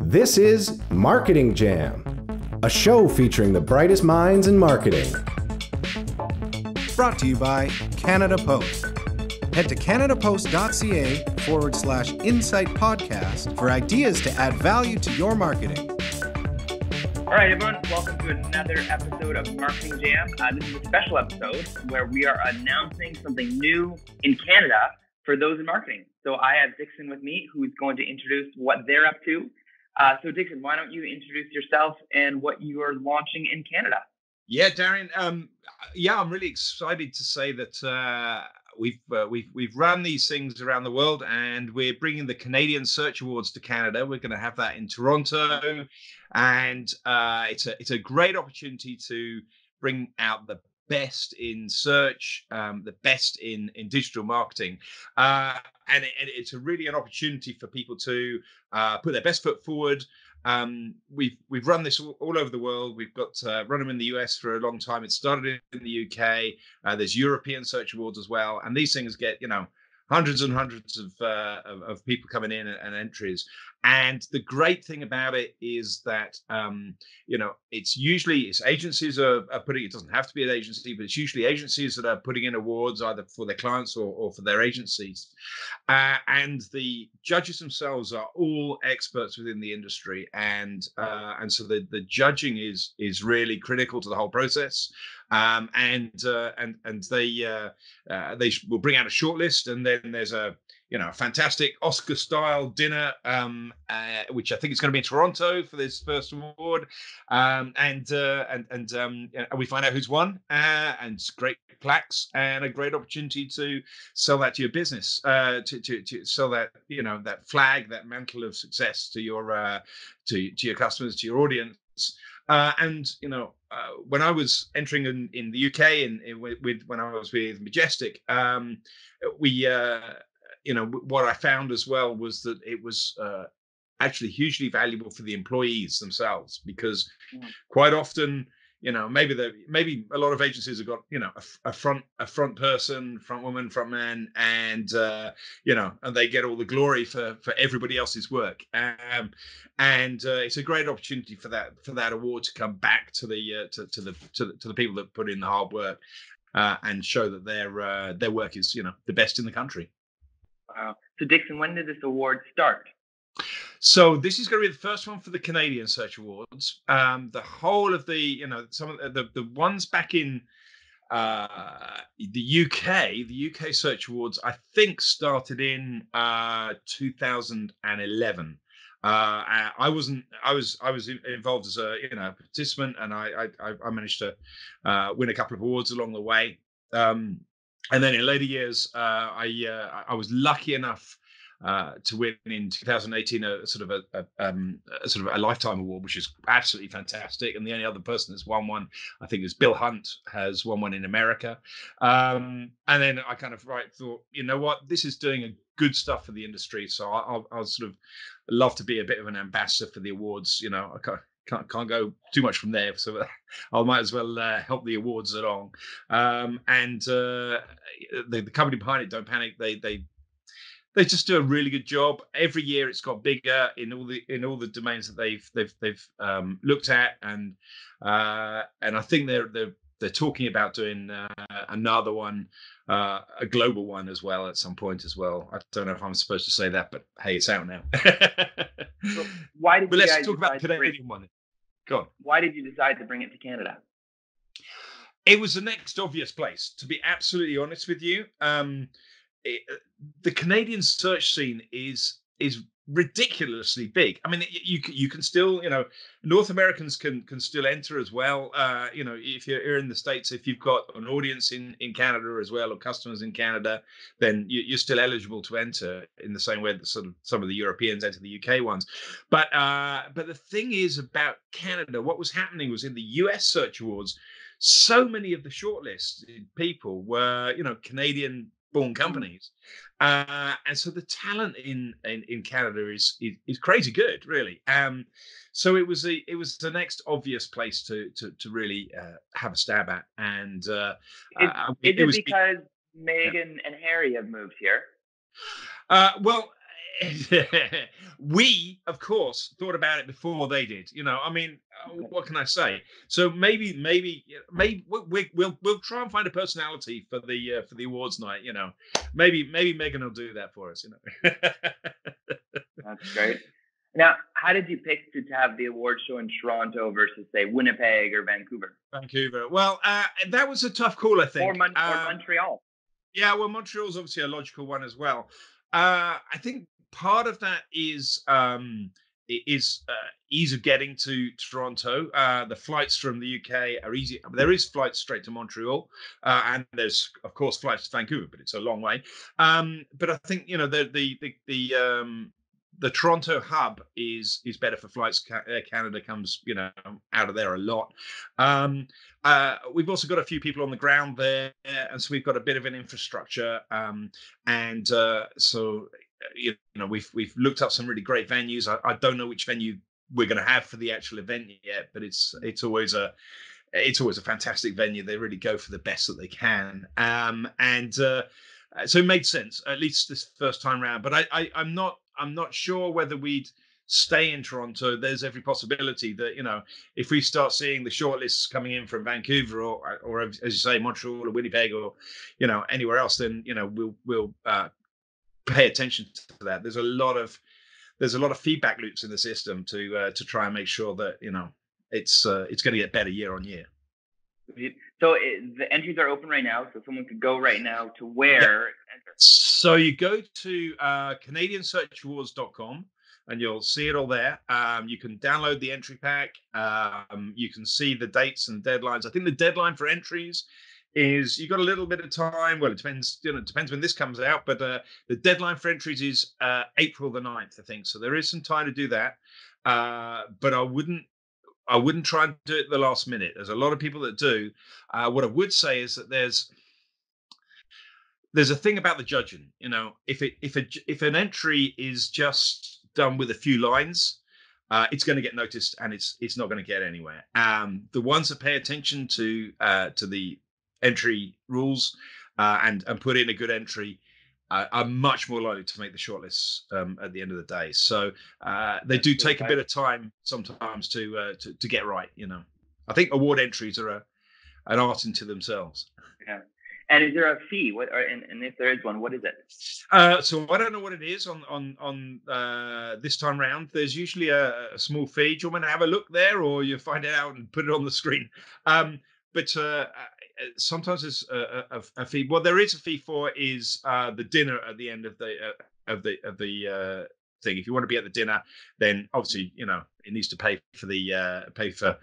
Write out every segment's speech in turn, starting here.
This is Marketing Jam, a show featuring the brightest minds in marketing. Brought to you by Canada Post. Head to canadapost.ca/insight podcast for ideas to add value to your marketing. All right, everyone, welcome to another episode of Marketing Jam. This is a special episode where we are announcing something new in Canada for those in marketing. So I have Dixon with me, who's going to introduce what they're up to. So Dixon, why don't you introduce yourself and what you are launching in Canada? Yeah, Darian. I'm really excited to say that we've run these things around the world, and we're bringing the Canadian Search Awards to Canada. We're going to have that in Toronto, and it's a great opportunity to bring out the best in search, the best in digital marketing, and it's really an opportunity for people to put their best foot forward. We've run this all over the world. We've got run them in the US for a long time. It started in the UK. There's European Search Awards as well, and these things get hundreds and hundreds of people coming in and entries. And the great thing about it is that it's agencies are putting. It doesn't have to be an agency, but it's usually agencies that are putting in awards either for their clients or for their agencies. And the judges themselves are all experts within the industry, and so the judging is really critical to the whole process. And they will bring out a shortlist, and then there's a fantastic Oscar-style dinner, which I think is going to be in Toronto for this first award, and we find out who's won, and great plaques and a great opportunity to sell that to your business, to sell that that flag, that mantle of success to your customers, to your audience. When I was entering in the UK when I was with Majestic, what I found as well was that it was actually hugely valuable for the employees themselves, because quite often, maybe a lot of agencies have got a front person, front woman, front man, and and they get all the glory for everybody else's work. And it's a great opportunity for that award to come back to the people that put in the hard work, and show that their work is the best in the country. Wow. So Dixon, when did this award start? So this is going to be the first one for the Canadian Search Awards. The whole of some of the ones back in the UK Search Awards, I think started in 2011. I was involved as a participant, and I managed to win a couple of awards along the way. And then in later years, I was lucky enough to win in 2018 a sort of a lifetime award, which is absolutely fantastic. And the only other person that's won one, I think, is Bill Hunt, has won one in America. And then I kind of thought, what, this is doing a good stuff for the industry. So I'll sort of love to be a bit of an ambassador for the awards. I can't go too much from there, so I might as well help the awards along. And the company behind it, Don't Panic, they just do a really good job. Every year it's got bigger in all the domains that they've looked at, and I think they're talking about doing another one, a global one as well at some point as well. I don't know if I'm supposed to say that, but hey, it's out now. So why did let's talk about the Canadian one. Go on. Why did you decide to bring it to Canada? It was the next obvious place, to be absolutely honest with you. The Canadian search scene is ridiculously big. I mean, you can still, North Americans can still enter as well. If you're in the States, if you've got an audience in Canada as well, or customers in Canada, then you're still eligible to enter in the same way that sort of some of the Europeans enter the UK ones. But the thing is about Canada, what was happening was in the US Search Awards, so many of the shortlisted people were, Canadian born companies, and so the talent in Canada is crazy good, really. So it was the next obvious place to really have a stab at, and is it because Meghan and Harry have moved here? Well, we, of course, thought about it before they did. I mean, what can I say? So maybe we'll try and find a personality for the awards night. Maybe Megan will do that for us. That's great. Now, how did you pick to have the award show in Toronto versus, say, Winnipeg or Vancouver? Vancouver. Well, that was a tough call, I think. Or Montreal. Yeah, well, Montreal's obviously a logical one as well. I think part of that is ease of getting to Toronto. The flights from the UK are easy. There is flights straight to Montreal, and there's of course flights to Vancouver, but it's a long way. But I think the Toronto hub is better for flights. Air Canada comes out of there a lot. We've also got a few people on the ground there, and so we've got a bit of an infrastructure. So we've looked up some really great venues. I don't know which venue we're going to have for the actual event yet, but it's always a fantastic venue. They really go for the best that they can. So it made sense, at least this first time round. But I'm not sure whether we'd stay in Toronto. There's every possibility that if we start seeing the shortlists coming in from Vancouver or as you say Montreal or Winnipeg or anywhere else, then we'll pay attention to that. There's a lot of feedback loops in the system to try and make sure that it's going to get better year on year. So the entries are open right now, so someone could go right now to where? Yeah. So you go to CanadianSearchAwards.com and you'll see it all there. You can download the entry pack. You can see the dates and deadlines. I think the deadline for entries is you've got a little bit of time. Well, it depends. It depends when this comes out, but the deadline for entries is April the 9th, I think. So there is some time to do that. But I wouldn't try and do it at the last minute. There's a lot of people that do. What I would say is that there's a thing about the judging. If an entry is just done with a few lines, it's going to get noticed and it's not going to get anywhere. The ones that pay attention to the entry rules and put in a good entry are much more likely to make the shortlists at the end of the day. So they do take a bit of time sometimes to get right. I think award entries are an art into themselves. Yeah. And is there a fee? And if there is one, what is it? So I don't know what it is on this time round. There's usually a small fee. Do you want me to have a look there, or you find it out and put it on the screen? But sometimes there's a fee. What there is a fee for is the dinner at the end of the thing. If you want to be at the dinner, then obviously it needs to pay for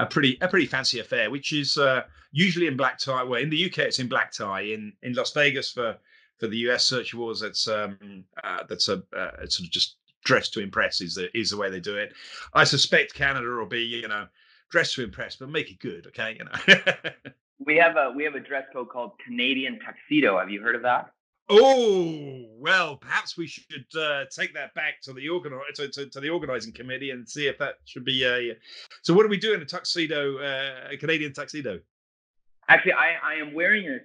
a pretty fancy affair, which is usually in black tie. Well, in the UK, it's in black tie. In Las Vegas for the US Search Awards, that's a sort of just dress to impress is the way they do it. I suspect Canada will be dress to impress, but make it good, okay? We have a dress code called Canadian Tuxedo. Have you heard of that? Oh, well, perhaps we should take that back to the organizing committee and see if that should be a. So, what do we do in a tuxedo, a Canadian tuxedo? Actually, I am wearing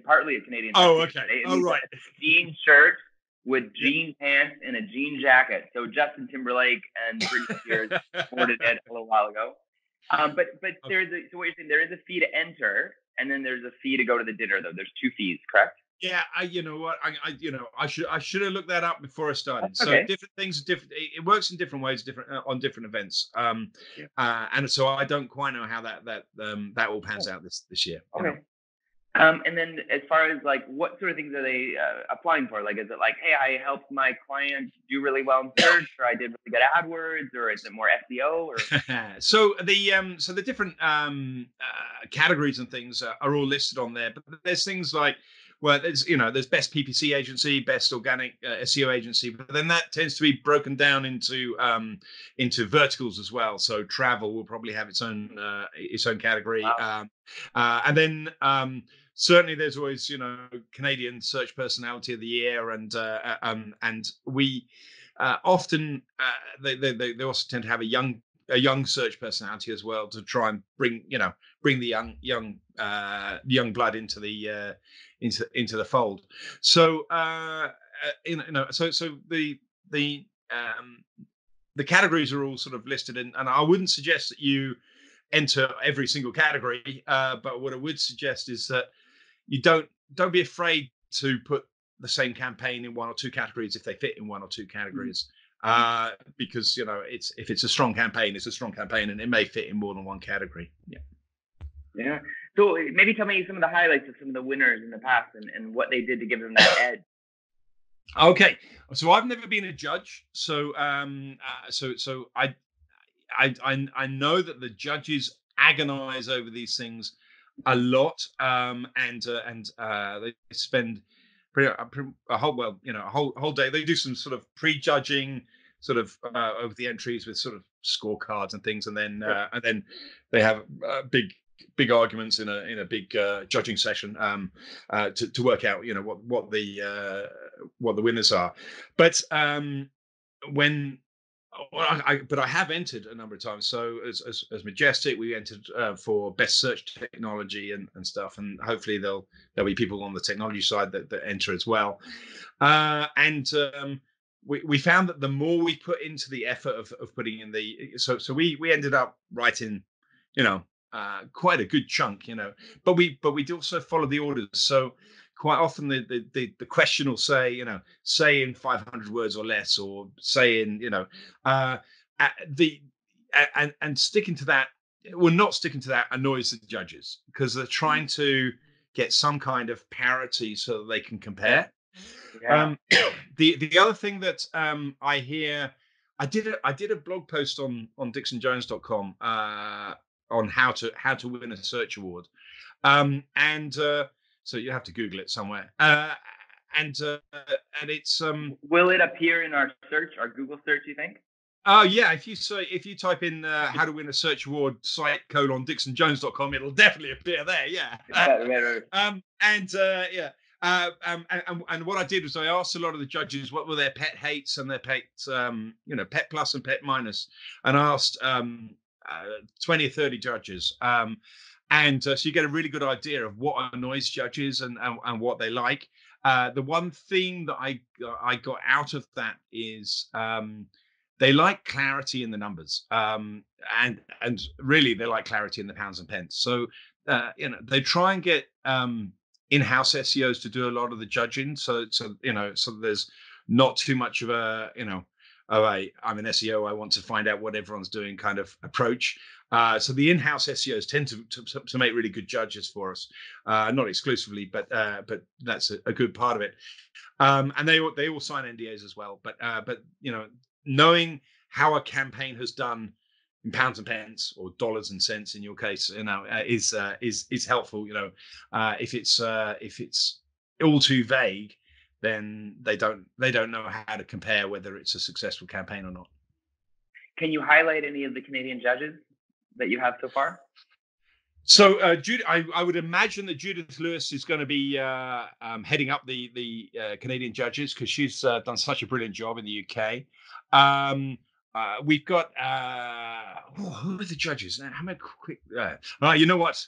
partly a Canadian. Oh, tuxedo. okay. Oh, right. A jean shirt with jean pants and a jean jacket. So Justin Timberlake and Britney Spears sported it a little while ago. But there is so what you're saying, there is a fee to enter, and then there's a fee to go to the dinner. Though there's two fees, correct? Yeah, you know what? I should have looked that up before I started. That's okay. So different things are different. It works in different ways, on different events. And so I don't quite know how that all pans out this year. Okay. And then as far as like what sort of things are they applying for? Like, is it like, hey, I helped my client do really well in search, or I did really good AdWords, or is it more SEO? Or so the different categories and things are all listed on there. But there's things like, well, there's best PPC agency, best organic SEO agency, but then that tends to be broken down into verticals as well. So travel will probably have its own category, wow. And then certainly there's always Canadian Search Personality of the Year, and we often they also tend to have a young search personality as well to try and bring the young blood into the fold. So so the the categories are all sort of listed in, and I wouldn't suggest that you enter every single category. But what I would suggest is that you don't be afraid to put the same campaign in one or two categories if they fit in one or two categories. Because if it's a strong campaign, it's a strong campaign, and it may fit in more than one category. Yeah. So maybe tell me some of the highlights of some of the winners in the past and what they did to give them that edge. Okay, so I've never been a judge, so so I know that the judges agonize over these things a lot, and they spend a whole day. They do some sort of prejudging, sort of over the entries with sort of scorecards and things, and then they have big arguments in a big judging session to work out what the winners are. But but I have entered a number of times. So as Majestic, we entered for best search technology and stuff, and hopefully there'll be people on the technology side that enter as well. We found that the more we put into the effort of putting in so we ended up writing, quite a good chunk, but we do also follow the orders. So quite often the question will say, say in 500 words or less, or say in, and sticking to that, not sticking to that annoys the judges, because they're trying to get some kind of parity so that they can compare. Yeah. The other thing that I hear, I did a blog post on dixonjones.com on how to win a search award, so you have to Google it somewhere. And it's will it appear in our Google search, you think? Oh yeah, if you type in how to win a search award site dixonjones.com, it'll definitely appear there. Yeah. And what I did was I asked a lot of the judges what were their pet hates and their pet pet plus and pet minus, and I asked 20 or 30 judges. So you get a really good idea of what annoys judges and what they like. The one theme that I got out of that is they like clarity in the numbers, and really they like clarity in the pounds and pence. So they try and get in-house SEOs to do a lot of the judging. So there's not too much of a I'm an SEO, I want to find out what everyone's doing kind of approach. So the in-house SEOs tend to make really good judges for us, not exclusively, but that's a good part of it. And they all sign NDAs as well. But knowing how a campaign has done in pounds and pence, or dollars and cents in your case, is helpful. If it's all too vague, then they don't know how to compare whether it's a successful campaign or not. Can you highlight any of the Canadian judges that you have so far? So I would imagine that Judith Lewis is going to be heading up the Canadian judges, because she's done such a brilliant job in the UK. We've got who are the judges? How many quick? You know what?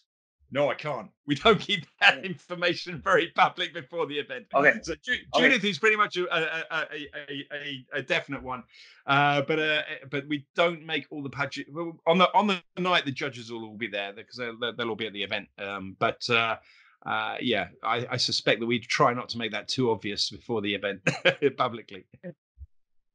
No, I can't. We don't keep that information very public before the event. Okay. So Judith is pretty much a definite one, but we don't make all the budget on the night. The judges will all be there because they'll all be at the event. I suspect that we try not to make that too obvious before the event publicly.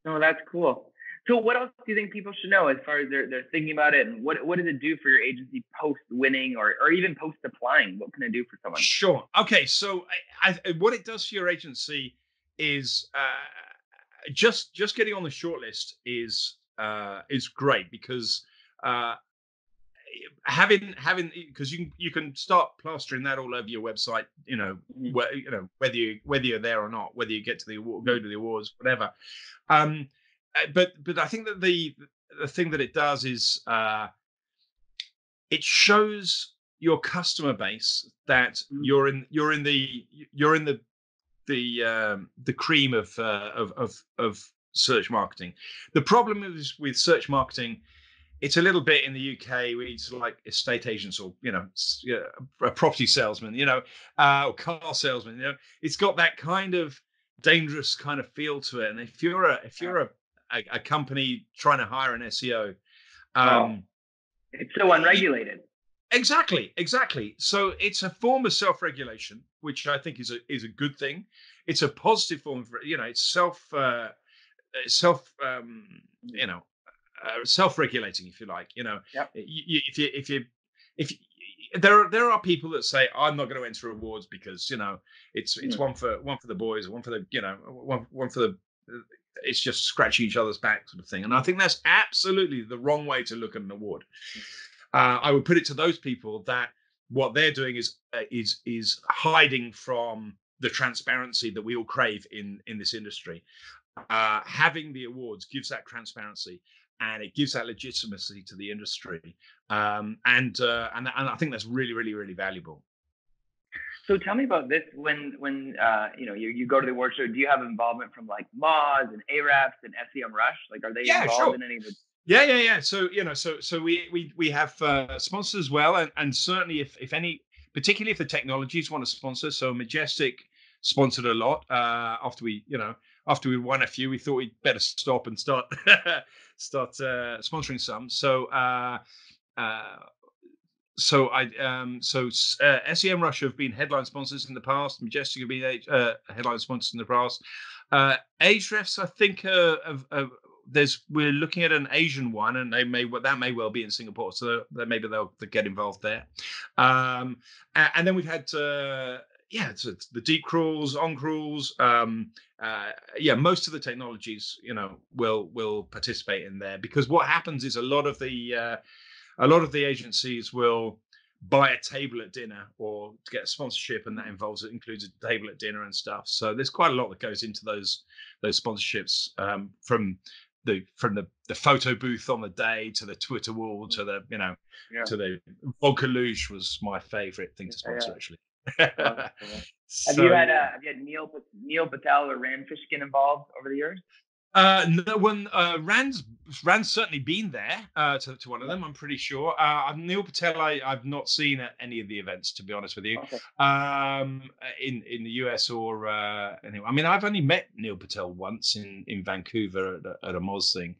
No, that's cool. So what else do you think people should know as far as they're thinking about it, and what does it do for your agency post winning or even post applying? What can it do for someone? Sure. Okay. So what it does for your agency is just getting on the shortlist is great, because having because you can start plastering that all over your website. Whether you're there or not, whether you get to the award, go to the awards, whatever. But I think that the thing that it does is it shows your customer base that you're in the cream of search marketing. The problem is with search marketing, it's a little bit in the UK where it's like estate agents or a property salesman, or car salesman. It's got that kind of dangerous kind of feel to it. And if you're a company trying to hire an SEO, it's so unregulated. Exactly. So it's a form of self-regulation, which I think is a good thing. It's a positive form of, it's self-regulating, if you like. Yep. If there are people that say, I'm not going to enter awards because it's one for the boys, or one for the one for the it's just scratching each other's back sort of thing. And I think that's absolutely the wrong way to look at an award. I would put it to those people that what they're doing is hiding from the transparency that we all crave in this industry. Having the awards gives that transparency, and it gives that legitimacy to the industry, and I think that's really, really, really valuable. So tell me about this. When you go to the award show, do you have involvement from like Moz and Ahrefs and SEMrush? Like, are they involved in any of the? Yeah. So so we have sponsors as well, and certainly if any, particularly if the technologies want to sponsor. So Majestic sponsored a lot after we won a few. We thought we'd better stop and start sponsoring some. SEMrush have been headline sponsors in the past. Majestic have been headline sponsors in the past. Ahrefs, I think, we're looking at an Asian one, and that may well be in Singapore, so maybe they'll get involved there. And then we've had the deep crawls, on crawls. Most of the technologies will participate in there, because what happens is a lot of the agencies will buy a table at dinner or to get a sponsorship, and that includes a table at dinner and stuff. So there's quite a lot that goes into those sponsorships, from the photo booth on the day to the Twitter wall to the to the vodka luge was my favorite thing to sponsor, actually. Have you had Neil Patel or Rand Fishkin involved over the years? No one. Rand's certainly been there to one of them, I'm pretty sure. Neil Patel, I've not seen at any of the events, to be honest with you. Okay. In the US or anyway. I mean, I've only met Neil Patel once in Vancouver at a Moz thing.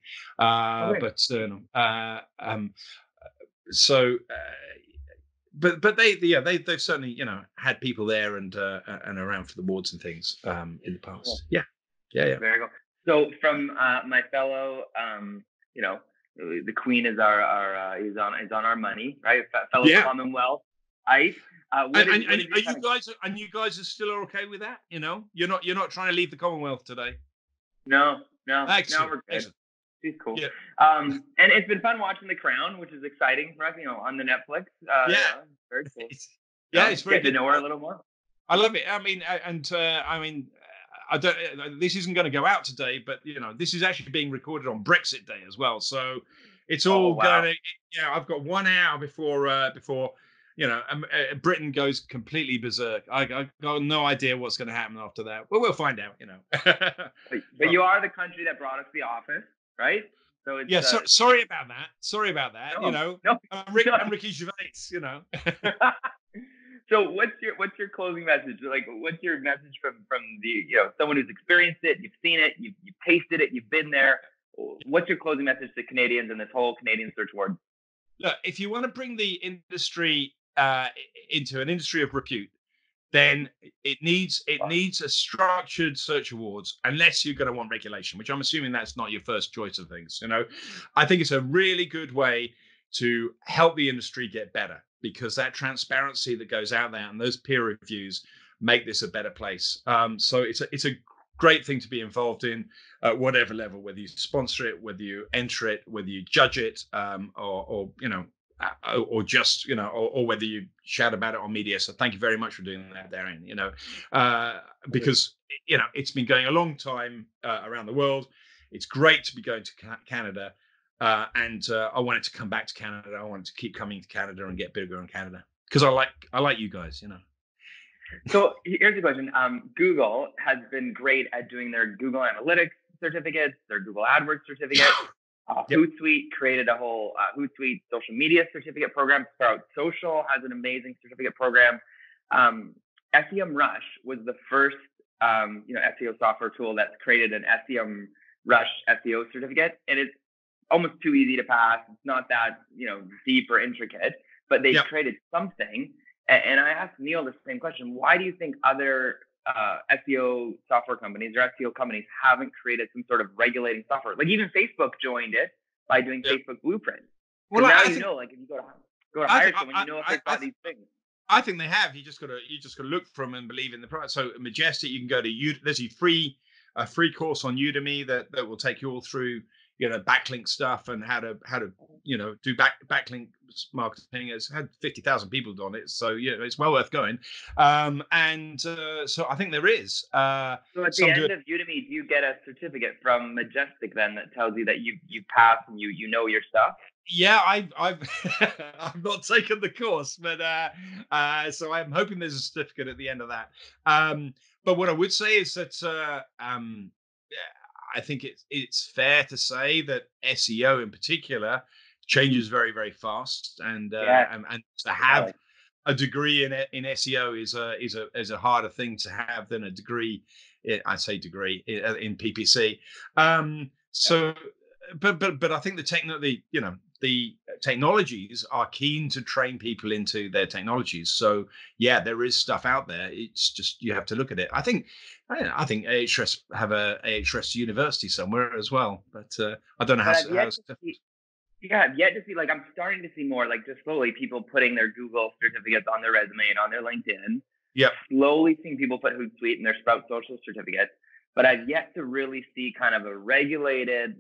But they've certainly had people there and around for the awards and things in the past. Yeah. Very good. So from my fellow, the Queen is is on our money, right? Fellow Commonwealth, ICE. You guys are still okay with that? You're not trying to leave the Commonwealth today. No. Excellent. No, we're good. Excellent. She's cool. Yeah. And it's been fun watching The Crown, which is exciting for us, on the Netflix. Very cool. It's very good to know her a little more. I love it. I mean, I don't. This isn't going to go out today, but this is actually being recorded on Brexit Day as well. So it's all going to. I've got 1 hour before Britain goes completely berserk. I got no idea what's going to happen after that. Well, we'll find out. But you are the country that brought us The Office, right? So it's, sorry about that. No, I'm Ricky Gervais. So what's your closing message? Like, what's your message from the someone who's experienced it, you've seen it, you've tasted it, you've been there? What's your closing message to Canadians and this whole Canadian Search Award? Look, if you want to bring the industry into an industry of repute, then it needs a structured search awards, unless you're going to want regulation, which I'm assuming that's not your first choice of things. I think it's a really good way to help the industry get better, because that transparency that goes out there and those peer reviews make this a better place. So it's a great thing to be involved in at whatever level, whether you sponsor it, whether you enter it, whether you judge it, or just or whether you shout about it on media. So thank you very much for doing that, Darian. Because it's been going a long time around the world. It's great to be going to Canada. And I want it to come back to Canada. I want it to keep coming to Canada and get bigger in Canada, because I like you guys, So here's the question. Google has been great at doing their Google Analytics certificates, their Google AdWords certificates. Hootsuite created a whole Hootsuite social media certificate program. Sprout Social has an amazing certificate program. SEMrush was the first SEO software tool that's created an SEO Rush SEO certificate, and it's almost too easy to pass. It's not that deep or intricate, but they've created something. And I asked Neil the same question: why do you think other SEO software companies or SEO companies haven't created some sort of regulating software? Like even Facebook joined it by doing Facebook Blueprint. Well, now if you go to hire someone, if they've got these things. I think they have. You just got to look for them and believe in the product. So Majestic, you can go to there's a free course on Udemy that will take you all through backlink stuff and how to do backlink marketing. It's had 50,000 people on it, so it's well worth going. So I think there is. So at the end of Udemy, do you get a certificate from Majestic then that tells you that you passed and you know your stuff? Yeah, I've I've not taken the course, but so I'm hoping there's a certificate at the end of that. But what I would say is that I think it's fair to say that SEO in particular changes very, very fast, and to have a degree in SEO is a harder thing to have than a degree. I say degree in PPC. But I think the technologies are keen to train people into their technologies. So yeah, there is stuff out there. It's just you have to look at it. I think AHRS have a AHRS university somewhere as well, but I don't know how. I've yet to see. Like I'm starting to see more like just slowly people putting their Google certificates on their resume and on their LinkedIn. Yeah. Slowly seeing people put Hootsuite and their Sprout Social certificates, but I've yet to really see kind of a regulated,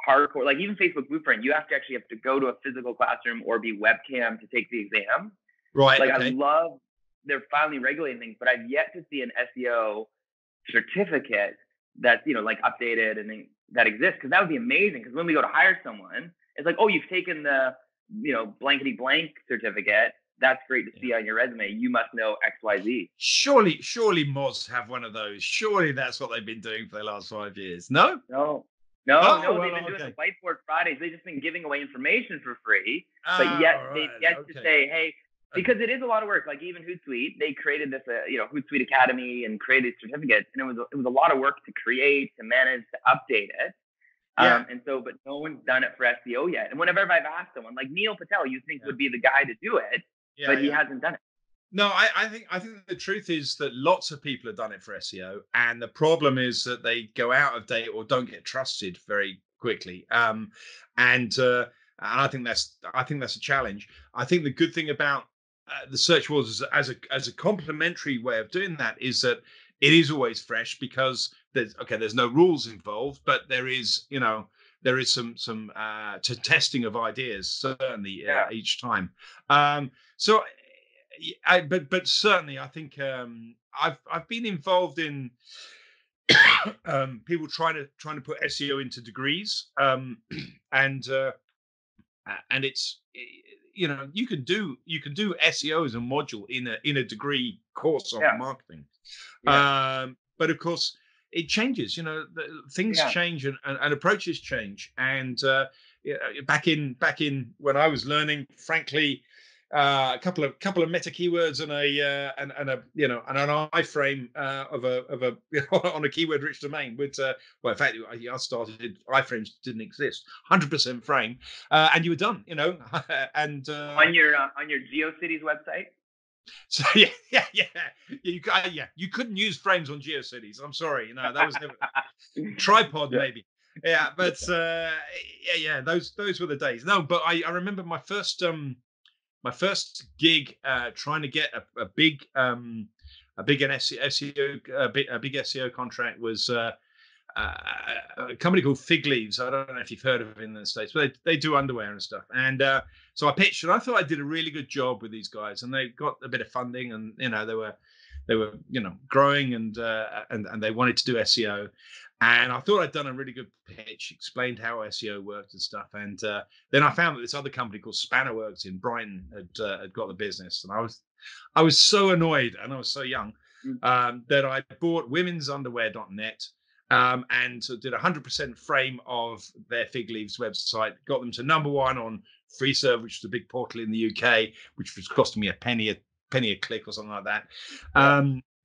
hardcore, like even Facebook Blueprint, you have to go to a physical classroom or be webcam to take the exam. Right. Like I love they're finally regulating things, but I've yet to see an SEO certificate that's like updated and that exists, because that would be amazing. Because when we go to hire someone, it's like, oh, you've taken the blankety blank certificate. That's great to see on your resume. You must know XYZ. Surely Moz have one of those. Surely that's what they've been doing for the last 5 years. No. No, they've been doing the Whiteboard Fridays. They've just been giving away information for free, but yet they've yet to say, hey, because it is a lot of work. Like even Hootsuite, they created this, Hootsuite Academy and created certificates, and it was a lot of work to create, to manage, to update it. But no one's done it for SEO yet. And whenever I've asked someone, like Neil Patel, you think would be the guy to do it, but he hasn't done it. No, I think the truth is that lots of people have done it for SEO, and the problem is that they go out of date or don't get trusted very quickly. And I think that's a challenge. I think the good thing about the search wars as a complementary way of doing that is that it is always fresh, because there's no rules involved, but there is some testing of ideas certainly each time. But certainly, I think I've been involved in people trying to put SEO into degrees, and it's you can do SEO as a module in a degree course on marketing, but of course it changes. Things change and approaches change, and back in when I was learning, frankly. A couple of meta keywords and an iframe of a on a keyword rich domain. With in fact, I started iframes didn't exist, 100% frame, and you were done. And on your GeoCities website. So you couldn't use frames on GeoCities. I'm sorry, that was never tripod maybe. Yeah, but those were the days. No, but I remember my first gig trying to get a big SEO contract was a company called Fig Leaves. I don't know if you've heard of it in the States, but they do underwear and stuff. And so I pitched, and I thought I did a really good job with these guys, and they got a bit of funding, and they were growing, and they wanted to do SEO. And I thought I'd done a really good pitch, explained how SEO worked and stuff. And then I found that this other company called Spannerworks in Brighton had got the business. And I was so annoyed, and I was so young, that I bought women'sunderwear.net and did 100% frame of their Fig Leaves website, got them to #1 on FreeServe, which is a big portal in the UK, which was costing me a penny a click or something like that.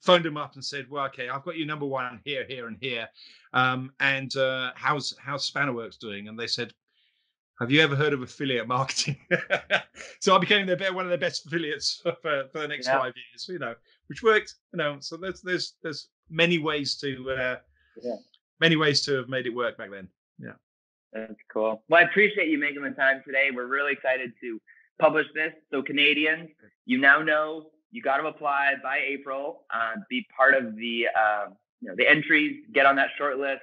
phoned them up and said, well, okay, I've got you number one here, here, and here. And how's Spannerworks doing? And they said, have you ever heard of affiliate marketing? So I became one of their best affiliates for the next 5 years, which worked, So there's many ways to have made it work back then. Yeah. That's cool. Well, I appreciate you making the time today. We're really excited to publish this. So Canadians, you now know you got to apply by April, be part of the entries, get on that short list,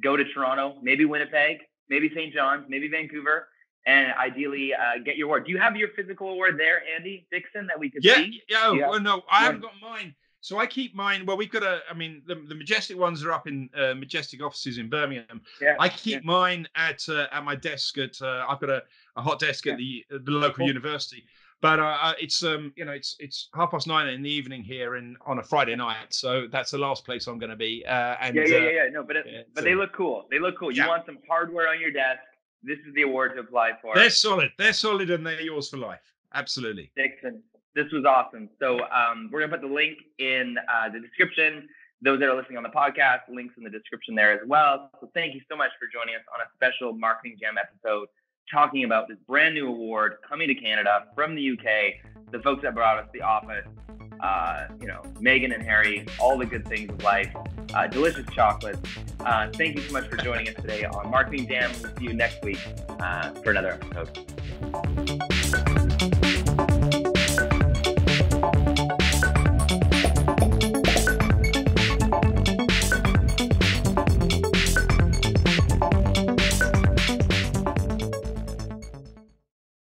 go to Toronto, maybe Winnipeg, maybe St. John's, maybe Vancouver, and ideally get your award. Do you have your physical award there, Andy Dixon, that we could see? Yeah. Well, no, I haven't got mine. So I keep mine. Well, we've got the Majestic ones are up in Majestic offices in Birmingham. Yeah, I keep mine at my desk I've got a hot desk at the local university. But it's 9:30 in the evening here on a Friday night, so that's the last place I'm going to be. No, but they look cool. They look cool. You want some hardware on your desk. This is the award to apply for. They're solid, and they're yours for life. Absolutely, Dixon. This was awesome. So we're gonna put the link in the description. Those that are listening on the podcast, links in the description there as well. So thank you so much for joining us on a special Marketing Jam episode, talking about this brand new award coming to Canada from the UK, the folks that brought us the office, Megan and Harry, all the good things of life, delicious chocolates. Thank you so much for joining us today on Marketing Jam. We'll see you next week for another episode.